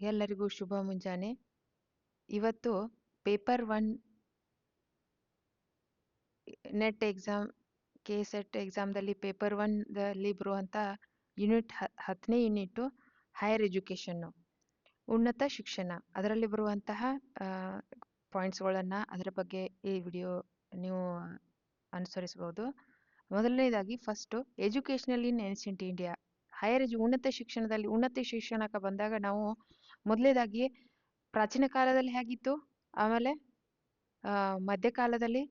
ಎಲ್ಲರಿಗೂ ಶುಭ ಮುಂಜಾನೆ. ಇವತ್ತು ಪೇಪರ್ 1 ನೆಟ್ ಎಕ್ಸಾಮ್ ಕೆಸೆಟ್ ಎಕ್ಸಾಮ್ದಲ್ಲಿ ಪೇಪರ್ 1 ದಲ್ಲಿ ಬರುವಂತ ಯೂನಿಟ್ 10ನೇ ಯೂನಿಟ್ ಹೈಯರ್ ಎಜುಕೇಶನ್ ಉನ್ನತ ಶಿಕ್ಷಣ ಅದರಲ್ಲಿ ಬರುವಂತಹ ಪಾಯಿಂಟ್ಸ್ಗಳನ್ನ ಅದರ ಬಗ್ಗೆ ಈ ವಿಡಿಯೋ ನೀವು ಅನುಸರಿಸಬಹುದು. ಮೊದಲನೇದಾಗಿ first educational in ancient India ಉನ್ನತ ಶಿಕ್ಷಣಕ್ಕೆ ಬಂದಾಗ ನಾವು ಮೊದಲನೇದಾಗಿ ಪ್ರಾಚೀನ ಕಾಲದಲ್ಲಿ ಹೇಗಿತ್ತು, ಆಮೇಲೆ ಮಧ್ಯಕಾಲದಲ್ಲಿ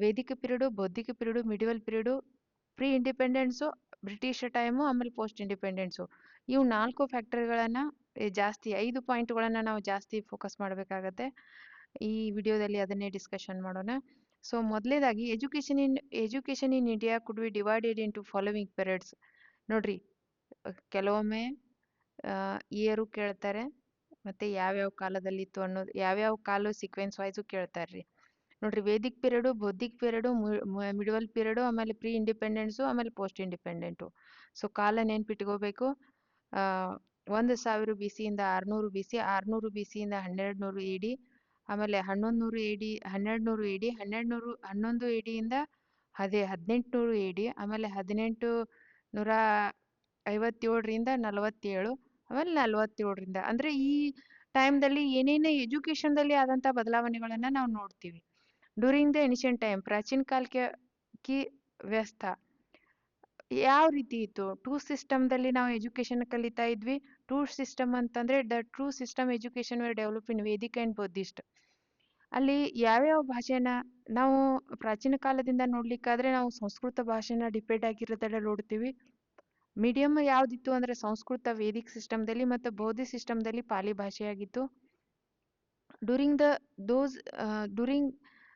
ವೇದಿಕ ಪೀರಿಯಡ್, ಬೌದ್ಧಿಕ period, medieval period, pre independence, British time, ಆಮೇಲೆ ಪೋಸ್ಟ್ ಇಂಡಿಪೆಂಡೆನ್ಸು. ಇವು 4 ಫ್ಯಾಕ್ಟರ್ಗಳನ್ನ ಜಾಸ್ತಿ 5 ಪಾಯಿಂಟ್ಗಳನ್ನ ನಾವು ಜಾಸ್ತಿ ಫೋಕಸ್ ಮಾಡಬೇಕಾಗತ್ತೆ. ಈ ವಿಡಿಯೋದಲ್ಲಿ ಅದನ್ನೇ ಡಿಸ್ಕಷನ್ ಮಾಡೋಣ. ಸೊ ಮೊದಲನೇದಾಗಿ education in India could be divided into following periods. ನೋಡ್ರಿ, ಕೆಲವೊಮ್ಮೆ ಇಯರು ಕೇಳ್ತಾರೆ, ಮತ್ತೆ ಯಾವ್ಯಾವ ಕಾಲದಲ್ಲಿತ್ತು ಅನ್ನೋದು, ಯಾವ್ಯಾವ ಕಾಲ ಸೀಕ್ವೆನ್ಸ್ ವೈಸು ಕೇಳ್ತಾರ್ರಿ. ನೋಡ್ರಿ, ವೇದಿಕ್ ಪೀರಿಯಡ್, ಬೌದ್ಧಿಕ್ ಪೀರಿಯಡ್, ಮಿಡವಲ್ ಪೀರಿಯಡ್, ಆಮೇಲೆ ಪ್ರೀ ಇಂಡಿಪೆಂಡೆನ್ಸು, ಆಮೇಲೆ ಪೋಸ್ಟ್ ಇಂಡಿಪೆಂಡೆಂಟು. ಸೊ ಕಾಲ ನೆನ್ಪಿಟ್ಕೋಬೇಕು. 1000 BC ಇಂದ 600 BC, 600 BC ಇಂದ 1200 AD, ಆಮೇಲೆ 1100 AD, 1200 AD, 1100 AD ಇಂದ 1800 AD, ಆಮೇಲೆ 1857ರಿಂದ 47, ಆಮೇಲೆ 47ರಿಂದ. ಅಂದ್ರೆ ಈ ಟೈಮ್ದಲ್ಲಿ ಏನೇನೇ ಎಜುಕೇಶನ್ದಲ್ಲಿ ಆದಂತ ಬದಲಾವಣೆಗಳನ್ನ ನಾವು ನೋಡ್ತೀವಿ. ಡ್ಯೂರಿಂಗ್ ದ ಏನ್ಷಿಯಂಟ್ ಟೈಮ್, ಪ್ರಾಚೀನ ಕಾಲಕ್ಕೆ ವ್ಯವಸ್ಥೆ ಯಾವ ರೀತಿ ಇತ್ತು? ಟೂ ಸಿಸ್ಟಮ್ದಲ್ಲಿ ನಾವು ಎಜುಕೇಶನ್ ಕಲಿತಾ ಇದ್ವಿ. ಟೂ ಸಿಸ್ಟಮ್ ಅಂತಂದ್ರೆ the true system education where develop in Vedic and Buddhist. ಅಲ್ಲಿ ಯಾವ್ಯಾವ ಭಾಷೆನ ನಾವು ಪ್ರಾಚೀನ ಕಾಲದಿಂದ ನೋಡ್ಲಿಕ್ಕಾದ್ರೆ ನಾವು ಸಂಸ್ಕೃತ ಭಾಷೆನ ಡಿಪೆಂಡ್ ಆಗಿರೋದನ್ನ ನೋಡ್ತೀವಿ. ಮೀಡಿಯಂ ಯಾವ್ದಿತ್ತು ಅಂದ್ರೆ ಸಂಸ್ಕೃತ ವೇದಿಕ್ ಸಿಸ್ಟಮ್ದಲ್ಲಿ, ಮತ್ತು ಬೌದ್ಧ ಸಿಸ್ಟಮ್ದಲ್ಲಿ ಪಾಲಿ ಭಾಷೆಯಾಗಿತ್ತು. During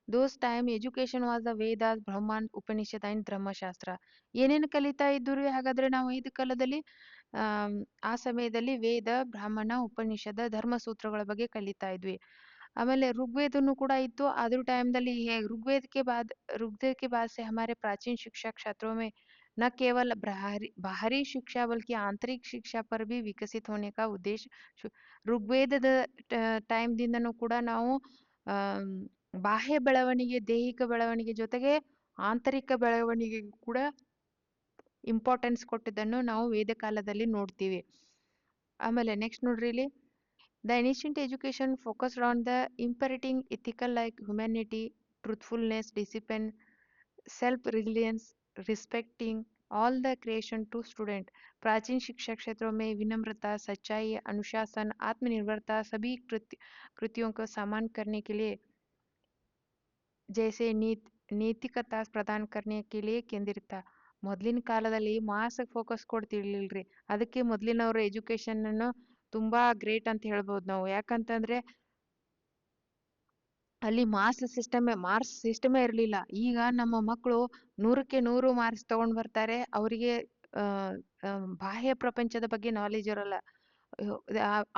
those time education was the Vedas, Brahmand, Upanishad and Dharmashastra. ಏನೇನು ಕಲಿತಾ ಇದ್ರು ಹಾಗಾದ್ರೆ ನಾವು ವೇದ ಕಾಲದಲ್ಲಿ? ಆ ಸಮಯದಲ್ಲಿ ವೇದ, ಬ್ರಾಹ್ಮಣ, ಉಪನಿಷದ, ಧರ್ಮಸೂತ್ರಗಳ ಬಗ್ಗೆ ಕಲಿತಾ ಇದ್ವಿ. ಆಮೇಲೆ ಋಗ್ವೇದನು ಕೂಡ ಇತ್ತು ಅದ್ರ ಟೈಮ್ದಲ್ಲಿ. ऋग्वेद के बाद से हमारे प्राचीन शिक्षा क्षेत्रों में न केवल बाहरी शिक्षा बल्कि आंतरिक शिक्षा पर भी विकसित होने का उद्देश्य ಋಗ್ವೇದದ ಟೈಮ್ದಿಂದನೂ ಕೂಡ ನಾವು ಬಾಹ್ಯ ಬೆಳವಣಿಗೆ, ದೈಹಿಕ ಬೆಳವಣಿಗೆ ಜೊತೆಗೆ ಆಂತರಿಕ ಬೆಳವಣಿಗೆಗೂ ಕೂಡ ಇಂಪಾರ್ಟೆನ್ಸ್ ಕೊಟ್ಟಿದ್ದನ್ನು ನಾವು ವೇದ ಕಾಲದಲ್ಲಿ ನೋಡ್ತೀವಿ. ಆಮೇಲೆ ನೆಕ್ಸ್ಟ್ ನೋಡ್ರಿ, ಇಲ್ಲಿ the ancient education focused on the imperating ethical like humanity, truthfulness, discipline, self-reliance, respecting all the creation to student. प्राचीन शिक्षा क्षेत्रों में विनम्रता, सच्चाई, अनुशासन, आत्मनिर्भरता सभी कृतियों को समान करने के लिए जैसे नैतिकता प्रदान करने के लिए ಕೇಂದ್ರಿತ. ಮೊದಲಿನ ಕಾಲದಲ್ಲಿ ಮಾಸ್ ಫೋಕಸ್ ಕೊಡ್ತಿರ್ಲಿಲ್ರಿ. ಅದಕ್ಕೆ ಮೊದಲಿನವರು ಎಜುಕೇಶನ್ ಅನ್ನು ತುಂಬಾ ಗ್ರೇಟ್ ಅಂತ ಹೇಳ್ಬೋದು ನಾವು. ಯಾಕಂತಂದ್ರೆ ಅಲ್ಲಿ ಮಾರ್ಕ್ಸ್ ಸಿಸ್ಟಮೇ ಇರಲಿಲ್ಲ. ಈಗ ನಮ್ಮ ಮಕ್ಕಳು 100ಕ್ಕೆ 100 ಮಾರ್ಕ್ಸ್ ತಗೊಂಡ್ ಬರ್ತಾರೆ. ಅವರಿಗೆ ಬಾಹ್ಯ ಪ್ರಪಂಚದ ಬಗ್ಗೆ ನಾಲೆಜ್ ಇರಲ್ಲ.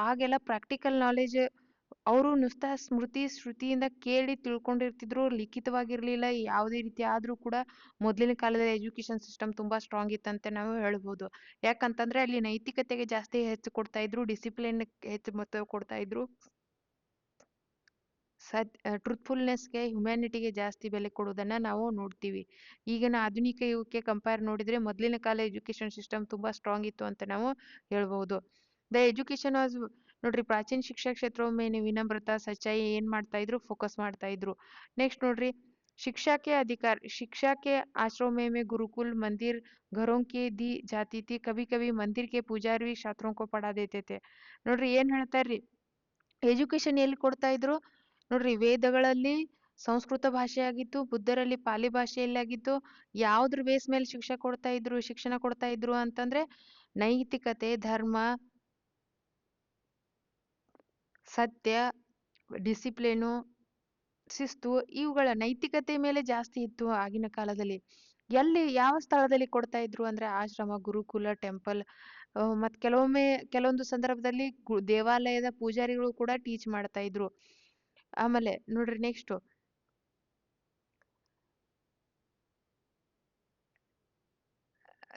ಆಗೆಲ್ಲ ಪ್ರಾಕ್ಟಿಕಲ್ ನಾಲೆಜ್ ಅವರು ನುಸ್ತಾ ಶ್ರುತಿಯಿಂದ ಕೇಳಿ ತಿಳ್ಕೊಂಡಿರ್ತಿದ್ರು, ಲಿಖಿತವಾಗಿರ್ಲಿಲ್ಲ. ಯಾವುದೇ ರೀತಿ ಆದ್ರೂ ಕೂಡ ಮೊದಲಿನ ಕಾಲದ ಎಜುಕೇಶನ್ ಸಿಸ್ಟಮ್ ತುಂಬಾ ಸ್ಟ್ರಾಂಗ್ ಇತ್ತಂತ ನಾವು ಹೇಳ್ಬೋದು. ಯಾಕಂತಂದ್ರೆ ಅಲ್ಲಿ ನೈತಿಕತೆಗೆ ಜಾಸ್ತಿ ಹೆಚ್ಚು ಕೊಡ್ತಾ ಇದ್ರು, ಡಿಸಿಪ್ಲಿನ್ ಹೆಚ್ಚು ಮಹತ್ವ ಕೊಡ್ತಾ ಇದ್ರು, ಟ್ರೂತ್ಫುಲ್ನೆಸ್ಗೆ, ಹ್ಯುಮ್ಯಾನಿಟಿಗೆ ಜಾಸ್ತಿ ಬೆಲೆ ಕೊಡೋದನ್ನ ನಾವು ನೋಡ್ತೀವಿ. ಈಗಿನ ಆಧುನಿಕ ಯುಗಕ್ಕೆ ಕಂಪೇರ್ ನೋಡಿದ್ರೆ ಮೊದಲಿನ ಕಾಲ ಎಜುಕೇಶನ್ ಸಿಸ್ಟಮ್ ತುಂಬಾ ಸ್ಟ್ರಾಂಗ್ ಇತ್ತು ಅಂತ ನಾವು ಹೇಳ್ಬಹುದು. ದ ಎಜುಕೇಶನ್ ವಾಸ್, ನೋಡ್ರಿ, ಪ್ರಾಚೀನ ಶಿಕ್ಷಾ ಕ್ಷೇತ್ರ ಮೇಲೆ ವಿನಮ್ರತಾ, ಸಚ್ಚಾಯಿ ಏನ್ ಮಾಡ್ತಾ ಇದ್ರು? ಫೋಕಸ್ ಮಾಡ್ತಾ ಇದ್ರು. ನೆಕ್ಸ್ಟ್ ನೋಡ್ರಿ, शिक्षा के आश्रमों में गुरुकुल, मंदिर, घरों के दी जाती थी. कभी कभी मंदिर के पुजारी भी छात्रों को पढ़ा देते थे. ನೋಡ್ರಿ, ಏನ್ ಹೇಳ್ತಾರ್ರಿ? ಎಜುಕೇಶನ್ ಎಲ್ಲಿ ಕೊಡ್ತಾ ಇದ್ರು? ನೋಡ್ರಿ, ವೇದಗಳಲ್ಲಿ ಸಂಸ್ಕೃತ ಭಾಷೆ ಆಗಿತ್ತು, ಬುದ್ಧರಲ್ಲಿ ಪಾಲಿ ಭಾಷೆಯಲ್ಲಾಗಿತ್ತು. ಯಾವ್ದ್ರ ಬೇಸ್ ಮೇಲೆ ಶಿಕ್ಷಣ ಕೊಡ್ತಾ ಇದ್ರು ಅಂತಂದ್ರೆ ನೈತಿಕತೆ, ಧರ್ಮ, ಸತ್ಯ, ಡಿಸಿಪ್ಲಿನು, ಶಿಸ್ತು, ಇವುಗಳ ನೈತಿಕತೆ ಮೇಲೆ ಜಾಸ್ತಿ ಇತ್ತು ಆಗಿನ ಕಾಲದಲ್ಲಿ. ಯಾವ ಸ್ಥಳದಲ್ಲಿ ಕೊಡ್ತಾ ಇದ್ರು ಅಂದ್ರೆ ಆಶ್ರಮ, ಗುರುಕುಲ, ಟೆಂಪಲ್, ಮತ್ ಕೆಲವೊಂದು ಸಂದರ್ಭದಲ್ಲಿ ದೇವಾಲಯದ ಪೂಜಾರಿಗಳು ಕೂಡ ಟೀಚ್ ಮಾಡ್ತಾ ಇದ್ರು. ಆಮೇಲೆ ನೋಡ್ರಿ, ನೆಕ್ಸ್ಟ್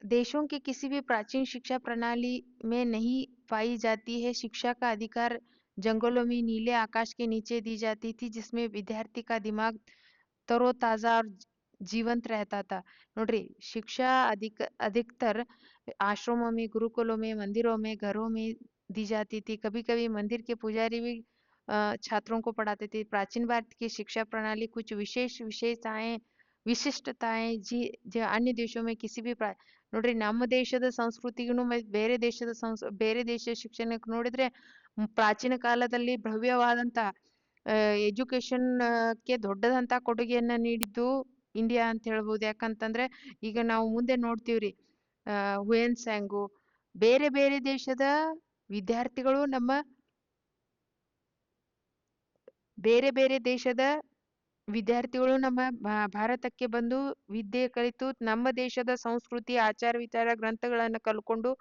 देशों के किसी भी प्राचीन शिक्षा प्रणाली में नहीं पाई जाती है। शिक्षा का अधिकार जंगलों में नीले आकाश के नीचे दी जाती थी, जिसमें विद्यार्थी का दिमाग तरोताजा और जीवंत रहता था। ನೋಡ್ರಿ शिक्षा अधिकतर आश्रमों में, गुरुकुलों में, मंदिरों में, घरों में दी जाती थी। कभी-कभी मंदिर के पुजारी भी छात्रों को पढ़ाते थे। प्राचीन भारत की शिक्षा प्रणाली कुछ ವಿಶಿಷ್ಟತಾएं अन्य देशों में किसी भी ನೋಡ್ರಿ ನಮ್ಮ ದೇಶದ ಸಂಸ್ಕೃತಿಗೂ ಬೇರೆ ದೇಶದ ಬೇರೆ ದೇಶದ ಶಿಕ್ಷಣಕ್ಕೆ ನೋಡಿದ್ರೆ ಪ್ರಾಚೀನ ಕಾಲದಲ್ಲಿ ಭವ್ಯವಾದಂತ ಎಜುಕೇಶನ್ ಕ್ಕೆ ದೊಡ್ಡದಂತ ಕೊಡುಗೆಯನ್ನ ನೀಡಿದ್ದು ಇಂಡಿಯಾ ಅಂತ ಹೇಳ್ಬೋದು. ಯಾಕಂತಂದ್ರೆ ಈಗ ನಾವು ಮುಂದೆ ನೋಡ್ತೀವ್ರಿ ಹುಯೆನ್ ಸ್ಯಾಂಗು ಬೇರೆ ಬೇರೆ ದೇಶದ ವಿದ್ಯಾರ್ಥಿಗಳು ಬೇರೆ ಬೇರೆ ದೇಶದ ವಿದ್ಯಾರ್ಥಿಗಳು ನಮ್ಮ ಭಾರತಕ್ಕೆ ಬಂದು ವಿದ್ಯೆ ಕಲಿತು ನಮ್ಮ ದೇಶದ ಸಂಸ್ಕೃತಿ, ಆಚಾರ ವಿಚಾರ, ಗ್ರಂಥಗಳನ್ನ ಕಲ್ಕೊಂಡು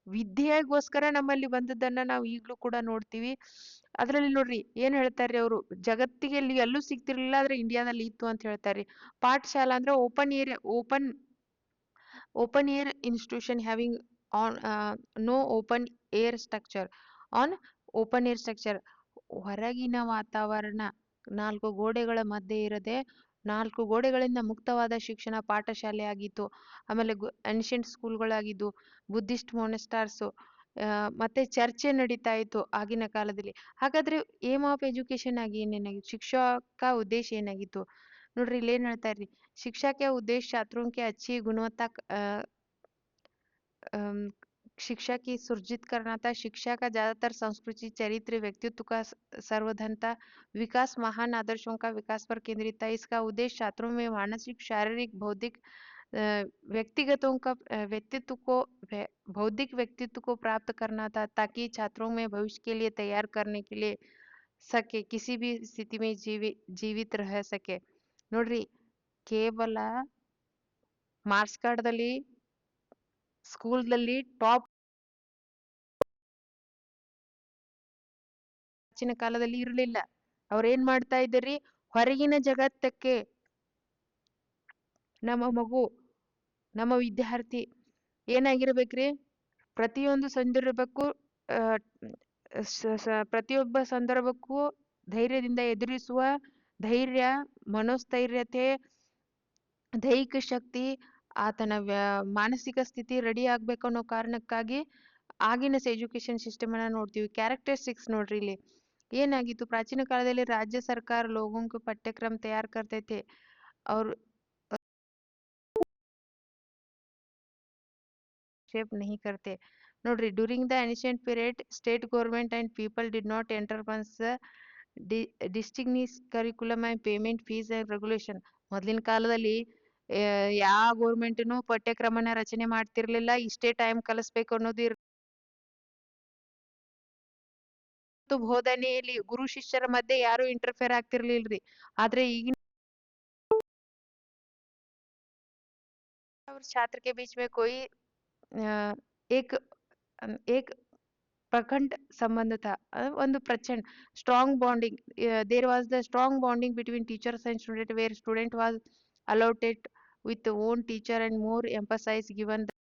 ವಿದ್ಯೆಗೋಸ್ಕರ ನಮ್ಮಲ್ಲಿ ಬಂದದ್ದನ್ನ ನಾವು ಈಗ್ಲೂ ಕೂಡ ನೋಡ್ತೀವಿ. ಅದ್ರಲ್ಲಿ ನೋಡ್ರಿ ಏನ್ ಹೇಳ್ತಾರ್ರಿ ಅವರು, ಜಗತ್ತಿಗೆ ಇಲ್ಲಿ ಎಲ್ಲೂ ಸಿಗ್ತಿರ್ಲಿಲ್ಲ ಆದ್ರೆ ಇಂಡಿಯಾದಲ್ಲಿ ಇತ್ತು ಅಂತ ಹೇಳ್ತಾರ್ರಿ. ಪಾಠಶಾಲಾ ಅಂದ್ರೆ open air institution having an no open air structure an open air structure. ಹೊರಗಿನ ವಾತಾವರಣ, 4 ಗೋಡೆಗಳ ಮಧ್ಯೆ ಇರದೆ 4 ಗೋಡೆಗಳಿಂದ ಮುಕ್ತವಾದ ಶಿಕ್ಷಣ ಪಾಠಶಾಲೆ ಆಗಿತ್ತು. ಆಮೇಲೆ ಏನ್ಷಿಯಂಟ್ ಸ್ಕೂಲ್ಗಳಾಗಿದ್ದು, ಬುದ್ಧಿಸ್ಟ್ ಮೊನೆಸ್ಟಾರ್ಸ್ ಮತ್ತೆ ಚರ್ಚೆ ನಡೀತಾ ಇತ್ತು ಆಗಿನ ಕಾಲದಲ್ಲಿ. ಹಾಗಾದ್ರೆ ಏಮ್ ಆಫ್ ಎಜುಕೇಶನ್ ಆಗಿ ಏನೇನಾಗಿತ್ತು, ಶಿಕ್ಷಕ ಉದ್ದೇಶ ಏನಾಗಿತ್ತು ನೋಡ್ರಿ. ಇಲ್ಲಿ ಏನ್ ಹೇಳ್ತಾರ್ರಿ, शिक्षा के उद्देश्य छात्रों के अच्छी गुणवत्ता अम, शिक्षा की सुरजित करना था। शिक्षा का ज्यादातर संस्कृति, चरित्र, व्यक्तित्व का संवर्धनता, विकास, महान आदर्शों का विकास पर केंद्रित था। इसका उद्देश्य छात्रों में मानसिक, शारीरिक, बौद्धिक व्यक्तिगतों का व्यक्तित्व को बौद्धिक व्यक्तित्व को प्राप्त करना था, ताकि छात्रों में भविष्य के लिए तैयार करने के लिए सके, किसी भी स्थिति में जीवित रह सके। ನೋಡ್ರಿ ಕೇವಲ ಮಾರ್ಕ್ಸ್ ಕಾರ್ಡ್ದಲ್ಲಿ ಸ್ಕೂಲ್ದಲ್ಲಿ ಟಾಪ್ ಪ್ರಾಚೀನ ಕಾಲದಲ್ಲಿ ಇರಲಿಲ್ಲ. ಅವ್ರೇನ್ ಮಾಡ್ತಾ ಇದ್ರಿ, ಹೊರಗಿನ ಜಗತ್ತಕ್ಕೆ ನಮ್ಮ ಮಗು, ನಮ್ಮ ವಿದ್ಯಾರ್ಥಿ ಏನಾಗಿರ್ಬೇಕ್ರಿ, ಪ್ರತಿಯೊಂದು ಸಂದರ್ಭಕ್ಕೂ ಪ್ರತಿಯೊಬ್ಬ ಸಂದರ್ಭಕ್ಕೂ ಧೈರ್ಯದಿಂದ ಎದುರಿಸುವ ಧೈರ್ಯ, ಮನೋಸ್ಥೈರ್ಯತೆ, ದೈಹಿಕ ಶಕ್ತಿ, ಆತನ ಮಾನಸಿಕ ಸ್ಥಿತಿ ರೆಡಿ ಆಗ್ಬೇಕು ಅನ್ನೋ ಕಾರಣಕ್ಕಾಗಿ ಆಗಿನ ಎಜುಕೇಶನ್ ಸಿಸ್ಟಮ್ ಅನ್ನ ನೋಡ್ತೀವಿ. ಕ್ಯಾರೆಕ್ಟರಿಸ್ಟಿಕ್ಸ್ ನೋಡ್ರಿ ಇಲ್ಲಿ ಏನಾಗಿತ್ತು, ಪ್ರಾಚೀನ ಕಾಲದಲ್ಲಿ राज्य सरकार लोगों को पाठ्यक्रम तैयार करते थे और शेप नहीं करते. ನೋಡ್ರಿ during the ancient period state government and people did not enter once the distinguish curriculum and payment fees and regulation. ಮೊದಲಿನ ಕಾಲದಲ್ಲಿ ಯಾವ ಗೌರ್ಮೆಂಟ್ನು ಪಠ್ಯಕ್ರಮನ ರಚನೆ ಮಾಡ್ತಿರ್ಲಿಲ್ಲ. ಇಷ್ಟೇ ಟೈಮ್ ಕಲಿಸ್ಬೇಕು ಅನ್ನೋದು ಬೋಧನೆಯಲ್ಲಿ ಗುರು ಶಿಷ್ಯರ ಮಧ್ಯೆ ಯಾರು ಇಂಟರ್ಫಿಯರ್ ಆಗ್ತಿರ್ಲಿಲ್ರಿ. ಆದ್ರೆ ಈಗಿನ छात्र के बीच में कोई एक एक प्रखंड संबंध था, ಒಂದು ಪ್ರಚಂಡ್ strong bonding. There was the strong bonding between teachers and student, where student was allotted with own teacher and more emphasis given the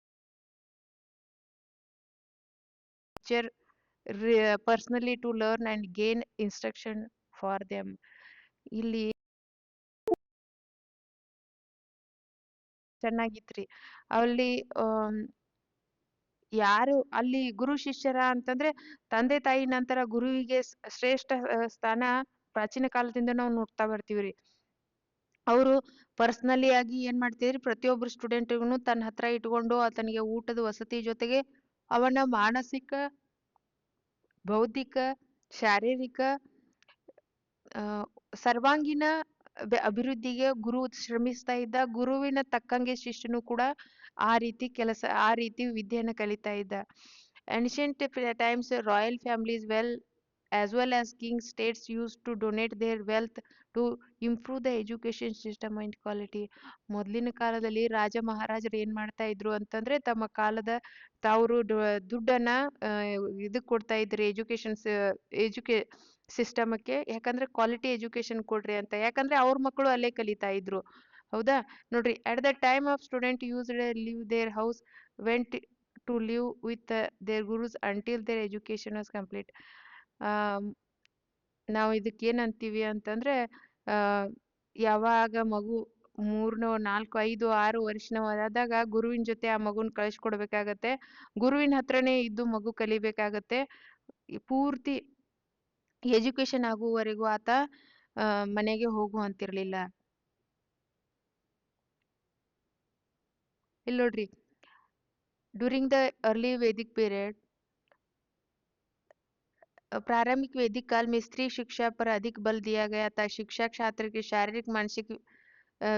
teacher personally to learn and gain instruction for them. ಇಲ್ಲಿ ಚೆನ್ನಾಗಿತ್ರಿ. ಅಲ್ಲಿ ಯಾರು ಅಲ್ಲಿ ಗುರು ಶಿಷ್ಯರ ಅಂತಂದ್ರೆ ತಂದೆ ತಾಯಿ ನಂತರ ಗುರುವಿಗೆ ಶ್ರೇಷ್ಠ ಸ್ಥಾನ ಪ್ರಾಚೀನ ಕಾಲದಿಂದ ನಾವು ನೋಡ್ತಾ ಬರ್ತೀವ್ರಿ. ಅವರು ಪರ್ಸನಲಿ ಆಗಿ ಏನ್ ಮಾಡ್ತಿದ್ರಿ, ಪ್ರತಿಯೊಬ್ಬರು ಸ್ಟೂಡೆಂಟ್ಗೂ ತನ್ನ ಹತ್ರ ಇಟ್ಕೊಂಡು ಆತನಿಗೆ ಊಟದ ವಸತಿ ಜೊತೆಗೆ ಅವನ ಮಾನಸಿಕ, ಬೌದ್ಧಿಕ, ಶಾರೀರಿಕ ಸರ್ವಾಂಗೀಣ ಅಭಿವೃದ್ಧಿಗೆ ಗುರು ಶ್ರಮಿಸ್ತಾ ಇದ್ದ. ಗುರುವಿನ ತಕ್ಕಂಗೆ ಶಿಷ್ಯನು ಕೂಡ ಆ ರೀತಿ ವಿದ್ಯೆಯನ್ನ ಕಲಿತಾ ಇದ್ದ. Ancient times royal families as well as king states used to donate their wealth to improve the education system and quality. ಮೊದಲಿನ ಕಾಲದಲ್ಲಿ ರಾಜ ಮಹಾರಾಜರು ಏನ್ ಮಾಡ್ತಾ ಇದ್ರು ಅಂತಂದ್ರೆ ತಮ್ಮ ಕಾಲದ ತಾವರು ದುಡ್ಡನ್ನ ಇದಕ್ ಕೊಡ್ತಾ ಇದ್ರಿ ಸಿಸ್ಟಮಕ್ಕೆ. ಯಾಕಂದ್ರೆ ಕ್ವಾಲಿಟಿ ಎಜುಕೇಶನ್ ಕೊಡ್ರಿ ಅಂತ. ಯಾಕಂದ್ರೆ ಅವ್ರ ಮಕ್ಕಳು ಅಲ್ಲೇ ಕಲಿತಾ ಇದ್ರು. ಹೌದಾ? ನೋಡ್ರಿ, at the time of student used leave their house went to live with their gurus until their education was complete. ನಾವು ಇದಕ್ಕೆ ಏನಂತೀವಿ ಅಂತಂದ್ರೆ, ಆ, ಯಾವಾಗ ಮಗು 3, 4, 5, 6 ವರ್ಷನವಾದಾಗ ಗುರುವಿನ ಜೊತೆ ಆ ಮಗುನ ಕಳಿಸ್ಕೊಡ್ಬೇಕಾಗತ್ತೆ. ಗುರುವಿನ ಹತ್ರನೇ ಇದ್ದು ಮಗು ಕಲಿಬೇಕಾಗತ್ತೆ. ಈ ಪೂರ್ತಿ ಎಜುಕೇಶನ್ ಆಗುವವರೆಗೂ ಆತ ಮನೆಗೆ ಹೋಗುವಂತಿರ್ಲಿಲ್ಲ. ಇಲ್ಲಿ ನೋಡ್ರಿ, ड्यूरिंग द अर्ली वैदिक पीरियड, प्रारंभिक वैदिक काल में स्त्री शिक्षा पर अधिक बल दिया गया था. शिक्षा छात्र के शारीरिक मानसिक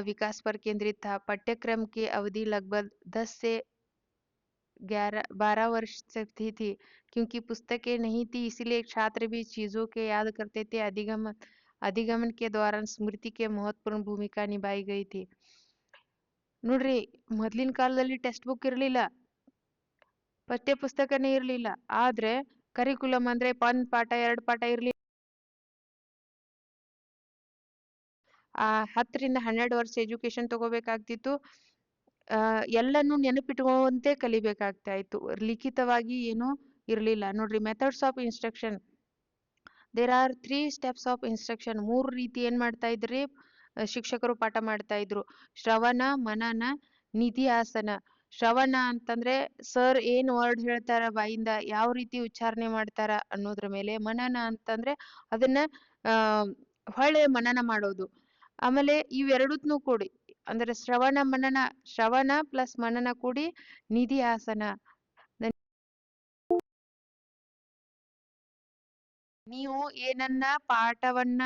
विकास पर केंद्रित था. पाठ्यक्रम की अवधि लगभग 10 से 12 वर्ष तक थी. क्योंकि पुस्तकें नहीं थी, इसलिए छात्र भी चीजों के याद करते थे. अधिगमन के दौरान स्मृति के महत्वपूर्ण भूमिका निभाई गई थी. ನೋಡ್ರಿ, ಮೊದ್ಲಿನ ಕಾಲದಲ್ಲಿ ಟೆಕ್ಸ್ಟ್ ಬುಕ್ ಇರಲಿಲ್ಲ, ಪಠ್ಯ ಪುಸ್ತಕನೇ ಇರಲಿಲ್ಲ. ಆದ್ರೆ ಕರಿಕುಲಮ್ ಅಂದ್ರೆ 1 ಪಾಠ 2 ಪಾಠ ಇರ್ಲಿಲ್ಲ. 10 ರಿಂದ 12 ವರ್ಷ ಎಜುಕೇಶನ್ ತಗೋಬೇಕಾಗ್ತಿತ್ತು. ಎಲ್ಲನೂ ನೆನಪಿಟ್ಕೊಂಡಂತೆ ಕಲಿಬೇಕಾಗ್ತಾ ಇತ್ತು. ಲಿಖಿತವಾಗಿ ಏನೂ ಇರ್ಲಿಲ್ಲ. ನೋಡ್ರಿ, methods of instruction. There are 3 steps of instruction. 3 ರೀತಿ ಏನ್ ಮಾಡ್ತಾ ಇದ್ರಿ ಶಿಕ್ಷಕರು ಪಾಠ ಮಾಡ್ತಾ ಇದ್ರು. ಶ್ರವಣ, ಮನನ, ನಿಧಿಯಾಸನ. ಶ್ರವಣ ಅಂತಂದ್ರೆ ಸರ್ ಏನ್ ವರ್ಡ್ ಹೇಳ್ತಾರ ಬಾಯಿಂದ, ಯಾವ ರೀತಿ ಉಚ್ಚಾರಣೆ ಮಾಡ್ತಾರ ಅನ್ನೋದ್ರ ಮೇಲೆ. ಮನನ ಅಂತಂದ್ರೆ ಅದನ್ನ ಆ ಹೊಳೆ ಮನನ ಮಾಡೋದು. ಆಮೇಲೆ ಇವೆರಡನ್ನೂ ಕೂಡಿ ಅಂದ್ರೆ ಶ್ರವಣ ಪ್ಲಸ್ ಮನನ ಕೂಡಿ ನಿಧಿಯಾಸನ. ನೀವು ಏನನ್ನ ಪಾಠವನ್ನ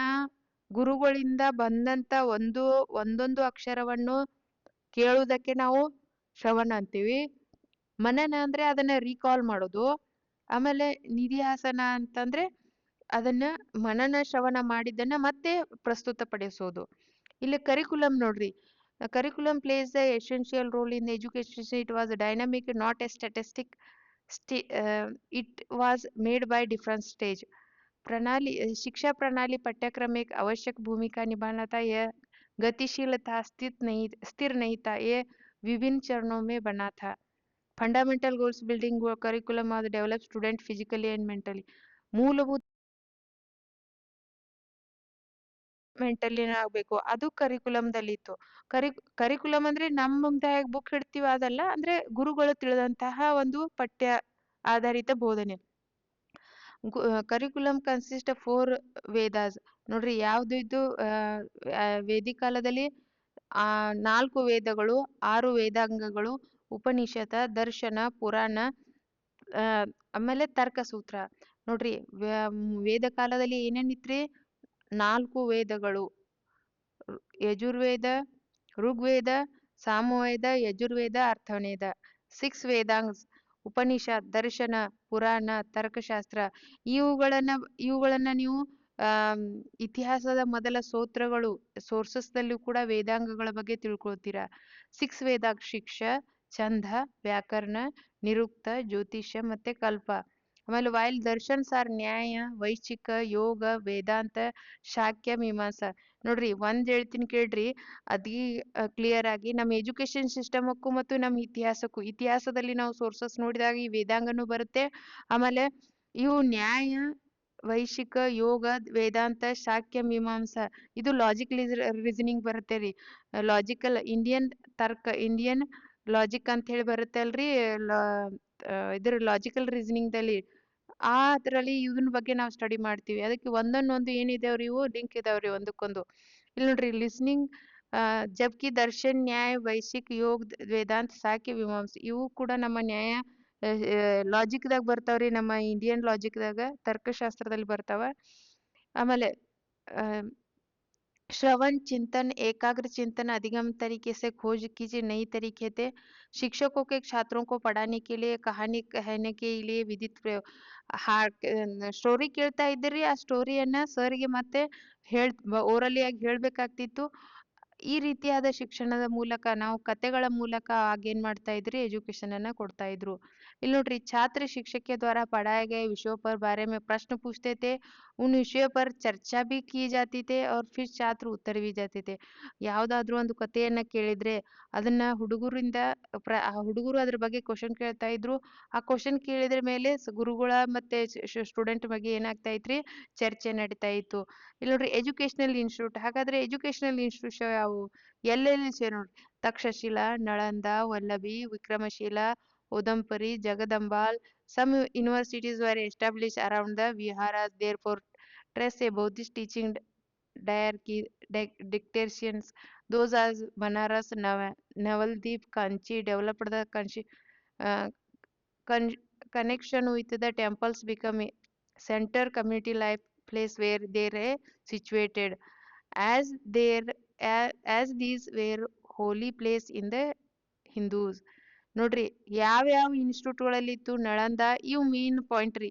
ಗುರುಗಳಿಂದ ಬಂದಂತ ಒಂದೊಂದು ಅಕ್ಷರವನ್ನು ಕೇಳುವುದಕ್ಕೆ ನಾವು ಶ್ರವಣ ಅಂತೀವಿ. ಮನನ ಅಂದ್ರೆ ಅದನ್ನ ರೀಕಾಲ್ ಮಾಡೋದು. ಆಮೇಲೆ ನಿಧಿಯಾಸನ ಅಂತಂದ್ರೆ ಅದನ್ನ ಮನನ ಶ್ರವಣ ಮಾಡಿದ್ದನ್ನ ಮತ್ತೆ ಪ್ರಸ್ತುತಪಡಿಸೋದು. ಇಲ್ಲಿ ಕರಿಕುಲಮ್ ನೋಡ್ರಿ. ಕರಿಕುಲಮ್ place the essential role in education. It was dynamic, not A statistic. It was made by different stage. प्रणाली शिक्षा प्रणाली पाठ्यक्रम एक आवश्यक भूमिका निभाना था. यह गतिशील था, स्थिर नहीं था. ये विभिन्न चरणों में बना था. Fundamental goals building curriculum was develop student physically and mentally. ಮೂಲಭೂತ ಮೆಂಟಲಿ ಆಗ್ಬೇಕು, ಅದು ಕರಿಕುಲಮ್ದಲ್ಲಿ ಇತ್ತು. ಕರಿಕುಲಮ್ ಅಂದ್ರೆ ನಮ್ಮ ಮುಂದೆ ಬುಕ್ ಇಡ್ತೀವಿ ಅದಲ್ಲ, ಅಂದ್ರೆ ಗುರುಗಳು ತಿಳಿದಂತಹ ಒಂದು ಪಠ್ಯ ಆಧಾರಿತ ಬೋಧನೆ. ಕರಿಕುಲಮ್ ಕನ್ಸಿಸ್ಟ್ ಆಫ್ 4 ವೇದಾಸ್. ನೋಡ್ರಿ, ಯಾವ್ದು ಇದು ವೇದಿಕ ಕಾಲದಲ್ಲಿ 4 ವೇದಗಳು, 6 ವೇದಾಂಗಗಳು, ಉಪನಿಷತ್, ದರ್ಶನ, ಪುರಾಣ, ಆಮೇಲೆ ತರ್ಕಸೂತ್ರ. ನೋಡ್ರಿ, ವೇದ ಕಾಲದಲ್ಲಿ ಏನೇನಿತ್ರಿ? 4 ವೇದಗಳು: ಯಜುರ್ವೇದ, ಋಗ್ವೇದ, ಸಾಮವೇದ, ಯಜುರ್ವೇದ, ಅಥರ್ವವೇದ. 6 ವೇದಾಂಗ್ಸ್: ಉಪನಿಷತ್, ದರ್ಶನ, ಪುರಾಣ, ತರ್ಕಶಾಸ್ತ್ರ. ಇವುಗಳನ್ನ ನೀವು ಇತಿಹಾಸದ ಮೊದಲ ಸೋರ್ಸಸ್ದಲ್ಲೂ ಕೂಡ ವೇದಾಂಗಗಳ ಬಗ್ಗೆ ತಿಳ್ಕೊಳ್ತೀರಾ. 6 ವೇದಾಂಗ: ಶಿಕ್ಷ, ಛಂದ, ವ್ಯಾಕರಣ, ನಿರುಕ್ತ, ಜ್ಯೋತಿಷ್ಯ ಮತ್ತೆ ಕಲ್ಪ. ಆಮೇಲೆ ವೈಲ್ ದರ್ಶನ್ಸ್ ಆರ್ ನ್ಯಾಯ, ವೈಶಿಕ, ಯೋಗ, ವೇದಾಂತ, ಶಾಕ್ಯ, ಮೀಮಾಂಸ. ನೋಡ್ರಿ, ಒಂದ್ ಹೇಳ್ತೀನಿ ಕೇಳ್ರಿ ಅದಿ ಕ್ಲಿಯರ್ ಆಗಿ. ನಮ್ಮ ಎಜುಕೇಶನ್ ಸಿಸ್ಟಮಕ್ಕೂ ಮತ್ತು ನಮ್ಮ ಇತಿಹಾಸದಲ್ಲಿ ನಾವು ಸೋರ್ಸಸ್ ನೋಡಿದಾಗ ಈ ವೇದಾಂಗನೂ ಬರುತ್ತೆ. ಆಮೇಲೆ ಇವು ನ್ಯಾಯ, ವೈಶಿಕ, ಯೋಗ, ವೇದಾಂತ, ಶಾಕ್ಯ, ಮೀಮಾಂಸ. ಇದು ಲಾಜಿಕ್ ರೀಸನಿಂಗ್ ಬರುತ್ತೆ ರೀ. ಲಾಜಿಕಲ್ ಇಂಡಿಯನ್ ಲಾಜಿಕ್ ಅಂತ ಹೇಳಿ ಬರುತ್ತೆ ಅಲ್ರಿ. ಇದ್ರ ಲಾಜಿಕಲ್ ರೀಸನಿಂಗ್ ಅದ್ರಲ್ಲಿ ಇದನ್ನ ಬಗ್ಗೆ ನಾವು ಸ್ಟಡಿ ಮಾಡ್ತೀವಿ. ಅದಕ್ಕೆ ಒಂದನ್ನೊಂದು ಏನಿದಾವ್ರಿ, ಇವು ಲಿಂಕ್ ಇದಾವ್ರಿ ಒಂದಕ್ಕೊಂದು. ಇಲ್ಲಿ ನೋಡ್ರಿ, ಲಿಸ್ನಿಂಗ್, ಜಬ್ಕಿ ದರ್ಶನ್, ನ್ಯಾಯ, ವೈಶಿಕ್, ಯೋಗ್, ವೇದಾಂತ, ಸಾಕ್ಯ, ಮೀಮಾಂಸ ಇವು ಕೂಡ ನಮ್ಮ ನ್ಯಾಯ ಲಾಜಿಕ್ದಾಗ ಬರ್ತಾವ್ರಿ. ನಮ್ಮ ಇಂಡಿಯನ್ ಲಾಜಿಕ್ದಾಗ, ತರ್ಕಶಾಸ್ತ್ರದಲ್ಲಿ ಬರ್ತಾವ. ಆಮೇಲೆ श्रवण, चिंतन, एकाग्र चिंतन, अधिगम तरीके से खोज कीजिए नई तरीके थे. शिक्षकों के छात्रों को पढ़ाने के लिए, कहानी कहने के लिए विदित प्रयोग. ಸ್ಟೋರಿ ಕೇಳ್ತಾ ಇದ್ದೀರಿ, ಆ ಸ್ಟೋರಿಯನ್ನ ಸರ್ಗೆ ಮತ್ತೆ ಓರಲಿ ಆಗಿ ಹೇಳ್ಬೇಕಾಗ್ತಿತ್ತು. ಈ ರೀತಿಯಾದ ಶಿಕ್ಷಣದ ಮೂಲಕ, ನಾವು ಕತೆಗಳ ಮೂಲಕ ಆಗೇನ್ ಮಾಡ್ತಾ ಇದ್ರಿ, ಎಜುಕೇಶನ್ ಅನ್ನ ಕೊಡ್ತಾ ಇದ್ರು. ಇಲ್ಲಿ ನೋಡ್ರಿ, छात्र शिक्षक के द्वारा पढ़ाए गए विषयों पर बारे में प्रश्न पूछते थे. उन विषयों पर चर्चा भी की जाती थी और फिर छात्र उत्तर भी जाते थे. ಯಾವುದಾದ್ರೂ ಒಂದು ಕಥೆಯನ್ನ ಕೇಳಿದ್ರೆ ಅದನ್ನ ಹುಡುಗರಿಂದ ಆ ಹುಡುಗರು ಅದ್ರ ಬಗ್ಗೆ ಕ್ವಶನ್ ಕೇಳ್ತಾ ಇದ್ರು. ಆ ಕ್ವಶನ್ ಕೇಳಿದ್ರ ಮೇಲೆ ಗುರುಗಳ ಮತ್ತೆ ಸ್ಟೂಡೆಂಟ್ ಬಗ್ಗೆ ಏನಾಗ್ತಾ ಇತ್ರಿ, ಚರ್ಚೆ ನಡೀತಾ ಇತ್ತು. ಇಲ್ಲಿ ನೋಡ್ರಿ ಎಜುಕೇಶನಲ್ ಇನ್ಸ್ಟಿಟ್ಯೂಟ್. ಹಾಗಾದ್ರೆ ಎಜುಕೇಶನಲ್ ಇನ್ಸ್ಟಿಟ್ಯೂಷನ್ ಯಾವುವು? ಎಲ್ಲೆಲ್ಲಿ ಸೇರಿ ನೋಡ್ರಿ. Takshashila, Nalanda, ವಲ್ಲಭಿ, ವಿಕ್ರಮಶಿಲ, ಉದಂಪುರಿ, ಜಗದಂಬಾಲ್. Some universities were established around the viharas, therefore trace a Buddhist teaching diarchy, dictations. Those as Banaras, Navaldeep, Kanchi developed the uh, con- connection with the temples become a center community life place where they are situated. As there as these were holy place in the Hindus. ನೋಡ್ರಿ ಯಾವ್ಯಾವ ಇನ್ಸ್ಟಿಟ್ಯೂಟ್ಗಳಲ್ಲಿ ಇತ್ತು, ನಳಂದ, ಇವು main point ರೀ.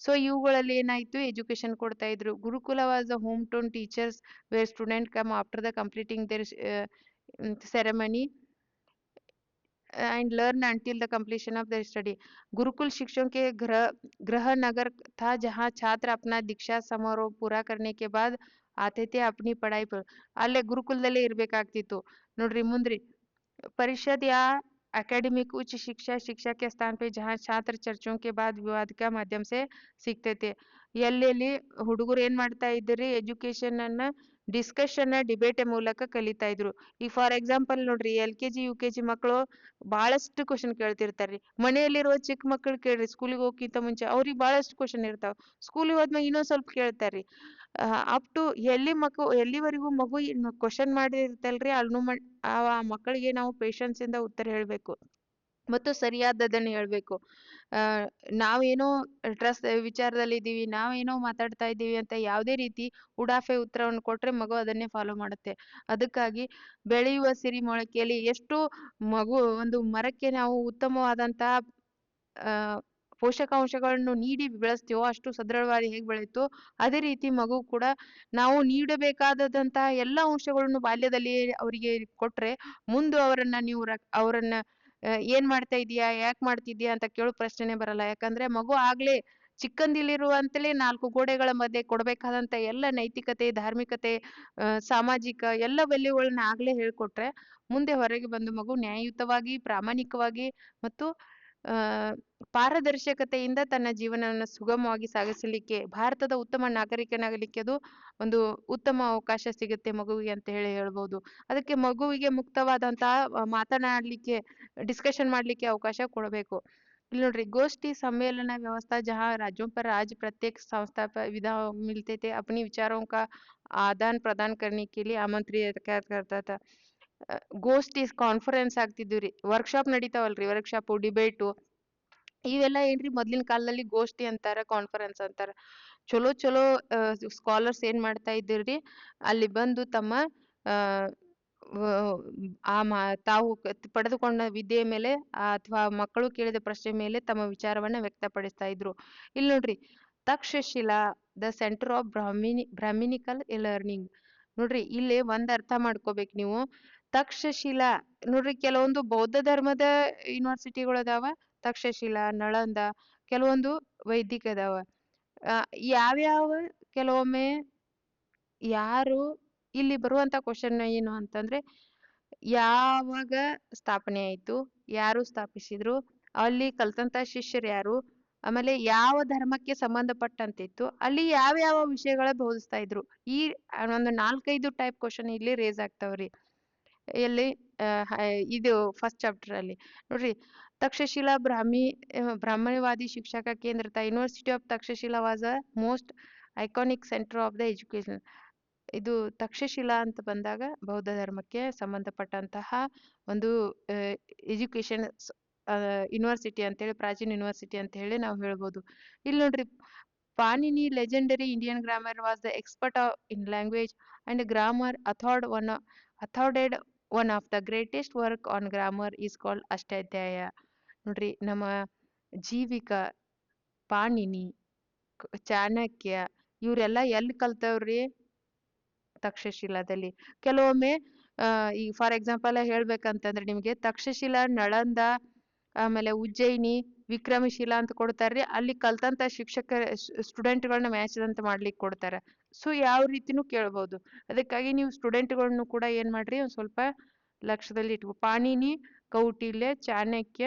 So ಇವುಗಳಲ್ಲಿ ಏನಾಯ್ತು, education ಕೊಡ್ತಾ ಇದ್ರು. Gurukula was the home town teachers where student come after the completing their ceremony and learn until the completion of their study. गुरुकुल शिक्षकों के गृह नगर था जहाँ छात्र अपना दीक्षा समारोह पूरा करने के बाद आते थे अपनी पढ़ाई पर. ಅಲ್ಲೇ ಗುರುಕುಲದಲ್ಲೇ ಇರ್ಬೇಕಾಗ್ತಿತ್ತು. ನೋಡ್ರಿ ಮುಂದ್ರಿ परिषद या एकेडमिक उच्च शिक्षा शिक्षा के स्थान पे जहाँ छात्र चर्चों के बाद विवाद का माध्यम से सीखते थे. ಎಲ್ಲೆಲ್ಲಿ ಹುಡುಗರು ಏನ್ ಮಾಡ್ತಾ ಇದ್ರಿ, ಎಜುಕೇಶನ್ ಅನ್ನ ಡಿಸ್ಕಷನ್ ಡಿಬೇಟ್ ಮೂಲಕ ಕಲಿತಾ ಇದ್ರು. ಈಗ ಫಾರ್ ಎಕ್ಸಾಂಪಲ್ ನೋಡ್ರಿ, LKG UKG ಮಕ್ಕಳು ಬಹಳಷ್ಟು ಕ್ವಶನ್ ಕೇಳ್ತಿರ್ತಾರ್ರಿ. ಮನೆಯಲ್ಲಿರುವ ಚಿಕ್ಕ ಮಕ್ಕಳು ಕೇಳ್ರಿ, ಸ್ಕೂಲಿಗೆ ಹೋಗಕ್ಕಿಂತ ಮುಂಚೆ ಅವ್ರಿಗೆ ಬಹಳಷ್ಟು ಕ್ವಶನ್ ಇರ್ತಾವ. ಸ್ಕೂಲಿಗೆ ಹೋದ್ಮೇಲೆ ಇನ್ನೊಂದ್ ಸ್ವಲ್ಪ ಕೇಳ್ತಾರ್ರಿ. ಅಪ್ ಟು ಎಲ್ಲಿವರೆಗೂ ಮಗು ಕ್ವಶನ್ ಮಾಡಿರ್ತಲ್ರಿ ಆ ಮಕ್ಕಳಿಗೆ ನಾವು ಪೇಶನ್ಸ್ ಇಂದ ಉತ್ತರ ಹೇಳ್ಬೇಕು ಮತ್ತು ಸರಿಯಾದದನ್ನ ಹೇಳ್ಬೇಕು. ನಾವೇನೋ ಟ್ರಸ್ಟ್ ವಿಚಾರದಲ್ಲಿ ಇದ್ದೀವಿ, ನಾವೇನೋ ಮಾತಾಡ್ತಾ ಇದ್ದೀವಿ ಅಂತ ಯಾವುದೇ ರೀತಿ ಉಡಾಫೆ ಉತ್ತರವನ್ನು ಕೊಟ್ರೆ ಮಗು ಅದನ್ನೇ ಫಾಲೋ ಮಾಡುತ್ತೆ. ಅದಕ್ಕಾಗಿ ಬೆಳೆಯುವ ಸಿರಿ ಮೊಳಕೆಯಲ್ಲಿ ಎಷ್ಟು ಮಗು ಒಂದು ಮರಕ್ಕೆ ನಾವು ಉತ್ತಮವಾದಂತಹ ಆ ಪೋಷಕಾಂಶಗಳನ್ನು ನೀಡಿ ಬೆಳೆಸ್ತೀವೋ ಅಷ್ಟು ಸದೃಢವಾಗಿ ಹೇಗೆ ಬೆಳೆಯುತ್ತೋ ಅದೇ ರೀತಿ ಮಗು ಕೂಡ ನಾವು ನೀಡಬೇಕಾದಂತಹ ಎಲ್ಲ ಅಂಶಗಳನ್ನು ಬಾಲ್ಯದಲ್ಲಿ ಅವರಿಗೆ ಕೊಟ್ರೆ ಮುಂದೆ ಅವರನ್ನ ಏನ್ ಮಾಡ್ತಾ ಇದೀಯಾ, ಯಾಕೆ ಮಾಡ್ತಿದ್ಯಾ ಅಂತ ಕೇಳೋ ಪ್ರಶ್ನೆನೇ ಬರಲ್ಲ. ಯಾಕಂದ್ರೆ ಮಗು ಆಗ್ಲೇ ಚಿಕ್ಕಂದಿಲಿರುವಂತಲೇ 4 ಗೋಡೆಗಳ ಮಧ್ಯೆ ಕೊಡ್ಬೇಕಾದಂತ ಎಲ್ಲ ನೈತಿಕತೆ, ಧಾರ್ಮಿಕತೆ, ಸಾಮಾಜಿಕ ಎಲ್ಲ ವ್ಯಾಲ್ಯೂಗಳನ್ನ ಆಗ್ಲೇ ಹೇಳ್ಕೊಟ್ರೆ ಮುಂದೆ ಹೊರಗೆ ಬಂದು ಮಗು ನ್ಯಾಯಯುತವಾಗಿ, ಪ್ರಾಮಾಣಿಕವಾಗಿ ಮತ್ತು ಆ ಪಾರದರ್ಶಕತೆಯಿಂದ ತನ್ನ ಜೀವನವನ್ನು ಸುಗಮವಾಗಿ ಸಾಗಿಸಲಿಕ್ಕೆ, ಭಾರತದ ಉತ್ತಮ ನಾಗರಿಕನಾಗಲಿಕ್ಕೆ ಅದು ಒಂದು ಉತ್ತಮ ಅವಕಾಶ ಸಿಗುತ್ತೆ ಮಗುವಿಗೆ ಅಂತ ಹೇಳ್ಬೋದು. ಅದಕ್ಕೆ ಮಗುವಿಗೆ ಮುಕ್ತವಾದಂತಹ ಮಾತನಾಡ್ಲಿಕ್ಕೆ, ಡಿಸ್ಕಷನ್ ಮಾಡ್ಲಿಕ್ಕೆ ಅವಕಾಶ ಕೊಡಬೇಕು. ಇಲ್ಲಿ ನೋಡ್ರಿ, ಗೋಷ್ಠಿ सम्मेलन व्यवस्था जहाँ राज्यों पर राज्य प्रत्येक संस्था पर विधा मिलते थे अपनी विचारों का आदान प्रदान करने के लिए आमंत्रित करता था. ಗೋಷ್ಠಿ ಕಾನ್ಫರೆನ್ಸ್ ಆಗ್ತಿದ್ವಿ ರೀ, ವರ್ಕ್ಶಾಪ್ ನಡೀತಾವಲ್ರಿ, ವರ್ಕ್ಶಾಪ್ ಡಿಬೇಟು ಇವೆಲ್ಲ ಏನ್ರಿ ಮೊದ್ಲಿನ ಕಾಲದಲ್ಲಿ ಗೋಷ್ಠಿ ಅಂತಾರ, ಕಾನ್ಫರೆನ್ಸ್ ಅಂತಾರ. ಚಲೋ ಚಲೋ ಸ್ಕಾಲರ್ಸ್ ಏನ್ ಮಾಡ್ತಾ ಇದ್ದಿರ್ರಿ, ಅಲ್ಲಿ ಬಂದು ತಮ್ಮ ಆ ವ- ತಾವು ಪಡೆದುಕೊಂಡ ವಿದ್ಯೆಯ ಮೇಲೆ ಅಥವಾ ಮಕ್ಕಳು ಕೇಳಿದ ಪ್ರಶ್ನೆ ಮೇಲೆ ತಮ್ಮ ವಿಚಾರವನ್ನ ವ್ಯಕ್ತಪಡಿಸ್ತಾ ಇದ್ರು. ಇಲ್ಲಿ ನೋಡ್ರಿ, Takshashila the centre of Brahminical learning. ನೋಡ್ರಿ ಇಲ್ಲಿ ಒಂದ್ ಅರ್ಥ ಮಾಡ್ಕೋಬೇಕು ನೀವು. ತಕ್ಷಶಿಲಾ ನೋಡ್ರಿ, ಕೆಲವೊಂದು ಬೌದ್ಧ ಧರ್ಮದ ಯೂನಿವರ್ಸಿಟಿಗಳು ಅದಾವ, ತಕ್ಷಶಿಲಾ, ನಳಂದ, ಕೆಲವೊಂದು ವೈದಿಕ ಅದಾವ. ಆ, ಯಾವ್ಯಾವ ಕೆಲವೊಮ್ಮೆ ಯಾರು ಇಲ್ಲಿ ಬರುವಂತ ಕ್ವಶನ್ ಏನು ಅಂತಂದ್ರೆ, ಯಾವಾಗ ಸ್ಥಾಪನೆ ಆಯ್ತು, ಯಾರು ಸ್ಥಾಪಿಸಿದ್ರು, ಅಲ್ಲಿ ಕಲ್ತಂತ ಶಿಷ್ಯರು ಯಾರು, ಆಮೇಲೆ ಯಾವ ಧರ್ಮಕ್ಕೆ ಸಂಬಂಧಪಟ್ಟಂತಿತ್ತು, ಅಲ್ಲಿ ಯಾವ ಯಾವ ವಿಷಯಗಳ ಬೋಧಿಸ್ತಾ ಇದ್ರು. ಈ ಒಂದು 4-5 ಟೈಪ್ ಕ್ವಶನ್ ಇಲ್ಲಿ ರೇಸ್ ಆಗ್ತಾವ್ರಿ. ಎಲ್ಲಿ ಇದು ಫಸ್ಟ್ ಚಾಪ್ಟರ್ ಅಲ್ಲಿ ನೋಡ್ರಿ. ತಕ್ಷಶಿಲಾ ಬ್ರಾಹ್ಮಣವಾದಿ ಶಿಕ್ಷಕ ಕೇಂದ್ರ university of Takshashila was a most iconic centre of the education. ಇದು ತಕ್ಷಶಿಲಾ ಅಂತ ಬಂದಾಗ ಬೌದ್ಧ ಧರ್ಮಕ್ಕೆ ಸಂಬಂಧಪಟ್ಟಂತಹ ಒಂದು ಎಜುಕೇಶನ್ ಯೂನಿವರ್ಸಿಟಿ ಅಂತೇಳಿ, ಪ್ರಾಚೀನ ಯೂನಿವರ್ಸಿಟಿ ಅಂತ ಹೇಳಿ ನಾವು ಹೇಳ್ಬೋದು. ಇಲ್ಲಿ ನೋಡ್ರಿ, Panini legendary Indian grammar was the expert in language and grammar authored one of the greatest work on grammar is called Ashtadhyayi. ನೋಡ್ರಿ, ನಮ್ಮ ಜೀವಿಕ, ಪಾಣಿನಿ, ಚಾಣಕ್ಯ ಇವರೆಲ್ಲ ಎಲ್ಲಿ ಕಲ್ತವ್ರಿ? ತಕ್ಷಶಿಲಾದಲ್ಲಿ. ಕೆಲವೊಮ್ಮೆ ಈ ಫಾರ್ ಎಕ್ಸಾಂಪಲ್ ಹೇಳ್ಬೇಕಂತಂದ್ರೆ ನಿಮಗೆ ತಕ್ಷಶಿಲಾ, ನಳಂದ, ಆಮೇಲೆ ಉಜ್ಜಯಿನಿ, ವಿಕ್ರಮಶಿಲಾ ಅಂತ ಕೊಡ್ತಾರ್ರಿ. ಅಲ್ಲಿ ಕಲ್ತಂತ ಶಿಕ್ಷಕ ಸ್ಟೂಡೆಂಟ್‌ಗಳನ್ನ ಮ್ಯಾಚ್‌ದಂತ ಮಾಡ್ಲಿಕ್ಕೆ ಕೊಡ್ತಾರ. ಸೊ ಯಾವ ರೀತಿನೂ ಕೇಳ್ಬೋದು. ಅದಕ್ಕಾಗಿ ನೀವು ಸ್ಟೂಡೆಂಟ್‌ಗಳನ್ನು ಕೂಡ ಏನ್ ಮಾಡ್ರಿ ಒಂದ್ ಸ್ವಲ್ಪ ಲಕ್ಷ್ಯದಲ್ಲಿ ಪಾಣಿನಿ, ಕೌಟಿಲ್ಯ, ಚಾಣಕ್ಯ,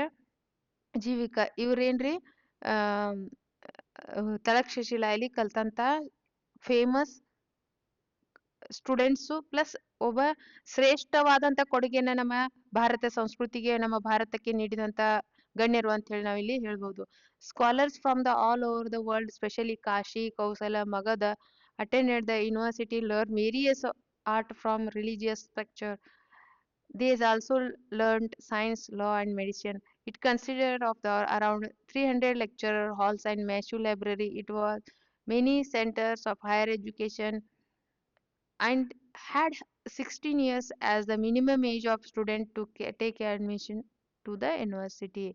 ಜೀವಿಕ ಇವ್ರೇನ್ರಿ ಆಹ್ ತಲಕ್ಷಶಿಲಾಯಲ್ಲಿ ಕಲ್ತಂತ ಫೇಮಸ್ ಸ್ಟೂಡೆಂಟ್ಸು ಪ್ಲಸ್ ಒಬ್ಬ ಶ್ರೇಷ್ಠವಾದಂತ ಕೊಡುಗೆನ ನಮ್ಮ ಭಾರತ ಸಂಸ್ಕೃತಿಗೆ ನಮ್ಮ ಭಾರತಕ್ಕೆ ನೀಡಿದಂತ ಗಣ್ಯರು ಅಂತ ಹೇಳಿ ನಾವಿಲ್ಲಿ ಹೇಳ್ಬೋದು. Scholars from the all over the world specially Kashi, Kosala, Magadha attended the university learn various art from religious structure. They also learned science, law and medicine. It consisted of the around 300 lecture halls and massive library. It was many centers of higher education and had 16 years as the minimum age of student to take admission to the university.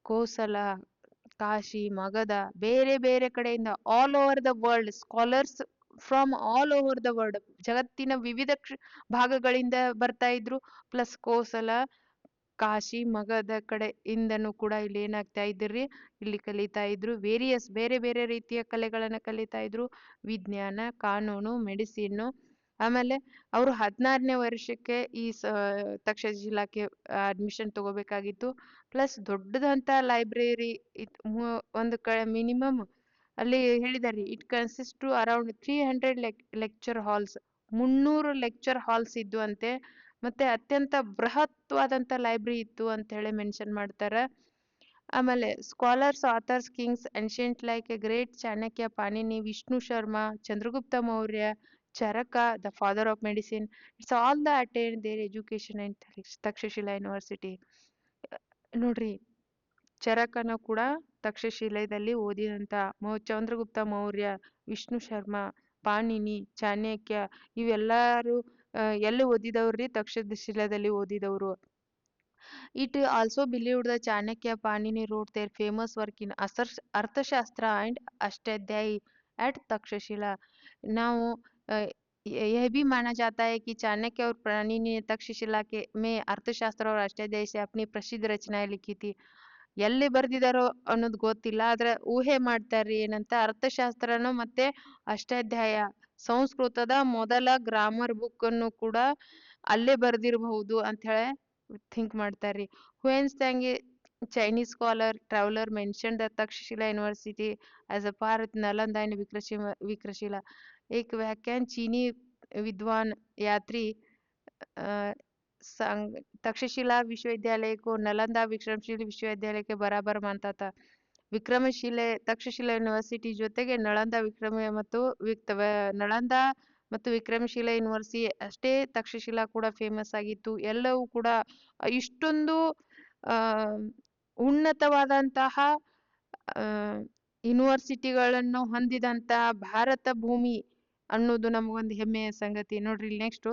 Kosala, Kashi, Magadha ಬೇರೆ ಬೇರೆ ಕಡೆಯಿಂದ all over the world scholars from all over the world ಜಗತ್ತಿನ ವಿವಿಧ ಭಾಗಗಳಿಂದ ಬರ್ತಾ ಇದ್ರು. Plus Kosala, Kashi, Magadha ಕಡೆಯಿಂದನೂ ಕೂಡ ಇಲ್ಲಿ ಏನಾಗ್ತಾ ಇದ್ರಿ ಇಲ್ಲಿ ಕಲಿತಾ ಇದ್ರು. ವೇರಿಯಸ್ ಬೇರೆ ಬೇರೆ ರೀತಿಯ ಕಲೆಗಳನ್ನ ಕಲಿತಾ ಇದ್ರು. ವಿಜ್ಞಾನ, ಕಾನೂನು, ಮೆಡಿಸಿನ್. ಆಮೇಲೆ ಅವರು 16ನೇ ವರ್ಷಕ್ಕೆ ಈ ತಕ್ಷಶಿಲಾಕ್ಕೆ ಅಡ್ಮಿಷನ್ ತಗೋಬೇಕಾಗಿತ್ತು. ಪ್ಲಸ್ ದೊಡ್ಡದಂತ ಲೈಬ್ರರಿ ಒಂದು ಮಿನಿಮಮ್ ಅಲ್ಲಿ ಹೇಳಿದಾರೆ. It consist to around 300 lecture halls, 300 lecture halls ಇದ್ದು ಅಂತೆ. ಮತ್ತೆ ಅತ್ಯಂತ ಬೃಹತ್ವಾದಂತ ಲೈಬ್ರರಿ ಇತ್ತು ಅಂತ ಹೇಳಿ ಮೆನ್ಷನ್ ಮಾಡ್ತಾರ. ಆಮೇಲೆ scholars, authors, kings ancient like a great Chanakya, Panini, Vishnu Sharma, Chandragupta Maurya, Charaka the father of medicine. It's all the attend their education in Takshashila university. ನೋಡ್ರಿ, ಚರಕನ ಕೂಡ ತಕ್ಷಶಿಲೆಯಲ್ಲಿ ಓದಿದಂತ ಚಂದ್ರಗುಪ್ತ ಮೌರ್ಯ, ವಿಷ್ಣು ಶರ್ಮಾ, ಪಾಣಿನಿ, ಚಾಣಕ್ಯ ಇವೆಲ್ಲಾರು ಎಲ್ಲಿ ಓದಿದವ್ರಿ? ತಕ್ಷಶಿಲಾದಲ್ಲಿ ಓದಿದವರು. It also believed that Chanakya Panini wrote their famous work in Arthashastra and Ashtadhyayi at Takshashila. Now, यह भी माना जाता है कि चाणक्य और पाणिनि ने तक्षशिला के में अर्थशास्त्र और अष्टाध्यायी से अपनी प्रसिद्ध रचनाएं लिखी थी. ಎಲ್ಲಿ ಬರ್ದಿದಾರೋ ಅನ್ನೋದು ಗೊತ್ತಿಲ್ಲ, ಆದ್ರೆ ಊಹೆ ಮಾಡ್ತಾರ್ರಿ ಏನಂತ ಅರ್ಥಶಾಸ್ತ್ರನು ಮತ್ತೆ ಅಷ್ಟಾಧ್ಯಾಯ ಸಂಸ್ಕೃತದ ಮೊದಲ ಗ್ರಾಮರ್ ಬುಕ್ ಅನ್ನು ಕೂಡ ಅಲ್ಲೇ ಬರ್ದಿರಬಹುದು ಅಂತ ಹೇಳಿ ಥಿಂಕ್ ಮಾಡ್ತಾರ್ರಿ. Hiuen Chinese scholar traveler mentioned the Takshashila University as a part Nalanda and Vikrashila. एक व्याख्यान चीनी विद्वान यात्री तक्षशिला विश्वविद्यालय को नालंदा विक्रमशिला विश्वविद्यालय के बराबर मानता था. ವಿಕ್ರಮಶಿಲೆ ತಕ್ಷಶಿಲಾ ಯೂನಿವರ್ಸಿಟಿ ಜೊತೆಗೆ ನಳಂದ ಮತ್ತು ವಿಕ್ರಮಶಿಲಾ ಯೂನಿವರ್ಸಿಟಿ ಅಷ್ಟೇ ತಕ್ಷಶಿಲಾ ಕೂಡ ಫೇಮಸ್ ಆಗಿತ್ತು. ಎಲ್ಲವೂ ಕೂಡ ಇಷ್ಟೊಂದು ಉನ್ನತವಾದಂತಹ ಯೂನಿವರ್ಸಿಟಿಗಳನ್ನು ಹೊಂದಿದಂತ ಭಾರತ ಭೂಮಿ ಅನ್ನೋದು ನಮಗೊಂದು ಹೆಮ್ಮೆಯ ಸಂಗತಿ. ನೋಡ್ರಿ ನೆಕ್ಸ್ಟ್,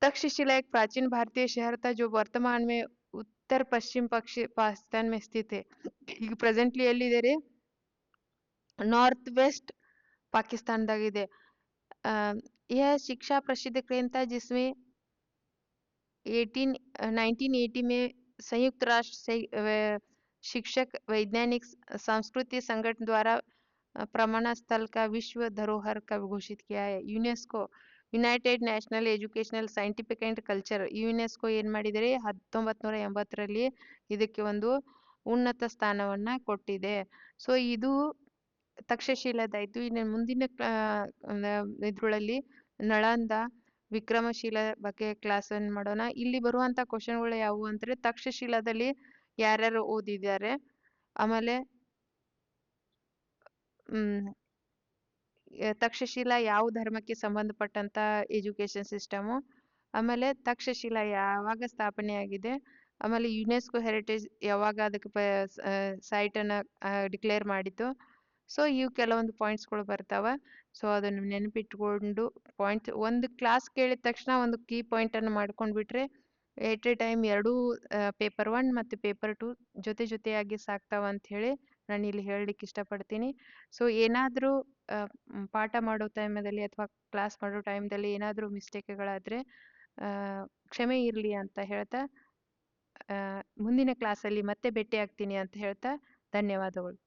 तक्षशिला एक प्राचीन भारतीय शहर था जो वर्तमान में उत्तर पश्चिम पाकिस्तान में स्थित है. ಈಗ ಪ್ರೆಸೆಂಟ್ಲಿ ಎಲ್ಲಿದೆ? नार्थ वेस्ट पाकिस्तानದಾಗಿದೆ. यह शिक्षा प्रसिद्ध केंद्र था जिसमें 1980 में संयुक्त राष्ट्र शिक्षक वैज्ञानिक सांस्कृतिक संगठन द्वारा प्रमाण स्थल का विश्व धरोहर का घोषित किया है. UNESCO United national educational scientific and culture UNESCO ಏನ್ ಮಾಡಿದರೆ 1980ರಲ್ಲಿ ಇದಕ್ಕೆ ಒಂದು ಉನ್ನತ ಸ್ಥಾನವನ್ನ ಕೊಟ್ಟಿದೆ. ಸೊ ಇದು ತಕ್ಷಶಿಲಾದಾಯ್ತು. ಇನ್ನು ಮುಂದಿನ ಇದ್ರಲ್ಲಿ ನಳಂದ, ವಿಕ್ರಮಶಿಲ ಬಗ್ಗೆ ಕ್ಲಾಸ್ ಅನ್ನು ಮಾಡೋಣ. ಇಲ್ಲಿ ಬರುವಂತ ಕ್ವಶನ್ಗಳು ಯಾವುವು ಅಂದ್ರೆ ತಕ್ಷಶಿಲಾದಲ್ಲಿ ಯಾರ್ಯಾರು ಓದಿದ್ದಾರೆ, ಆಮೇಲೆ ತಕ್ಷಶಿಲಾ ಯಾವ ಧರ್ಮಕ್ಕೆ ಸಂಬಂಧಪಟ್ಟಂತ ಎಜುಕೇಶನ್ ಸಿಸ್ಟಮು, ಆಮೇಲೆ ತಕ್ಷಶಿಲಾ ಯಾವಾಗ ಸ್ಥಾಪನೆ ಆಗಿದೆ, ಆಮೇಲೆ ಯುನೆಸ್ಕೋ ಹೆರಿಟೇಜ್ ಯಾವಾಗ ಅದಕ್ಕೆ ಸೈಟ್ ಅನ್ನ ಡಿಕ್ಲೇರ್ ಮಾಡಿತು. ಸೊ ಇವು ಕೆಲವೊಂದು ಪಾಯಿಂಟ್ಸ್ಗಳು ಬರ್ತಾವ. ಸೊ ಅದನ್ನು ನೆನಪಿಟ್ಕೊಂಡು ಒಂದು ಕ್ಲಾಸ್ ಕೇಳಿದ ತಕ್ಷಣ ಒಂದು ಕೀ ಪಾಯಿಂಟ್ ಅನ್ನು ಮಾಡ್ಕೊಂಡ್ಬಿಟ್ರೆ ಎಟ್ ಎ ಟೈಮ್ ಎರಡೂ ಪೇಪರ್ 1 ಮತ್ತು ಪೇಪರ್ 2 ಜೊತೆಯಾಗಿ ಸಾಕ್ತಾವ ಅಂತ ಹೇಳಿ ನಾನು ಇಲ್ಲಿ ಹೇಳಲಿಕ್ಕೆ ಇಷ್ಟಪಡ್ತೀನಿ. ಸೊ ಏನಾದರೂ ಪಾಠ ಮಾಡೋ ಟೈಮಲ್ಲಿ ಅಥವಾ ಕ್ಲಾಸ್ ಮಾಡೋ ಟೈಮ್ದಲ್ಲಿ ಏನಾದರೂ ಮಿಸ್ಟೇಕ್ಗಳಾದರೆ ಕ್ಷಮೆ ಇರಲಿ ಅಂತ ಹೇಳ್ತಾ ಮುಂದಿನ ಕ್ಲಾಸಲ್ಲಿ ಮತ್ತೆ ಭೇಟಿಯಾಗ್ತೀನಿ ಅಂತ ಹೇಳ್ತಾ ಧನ್ಯವಾದಗಳು.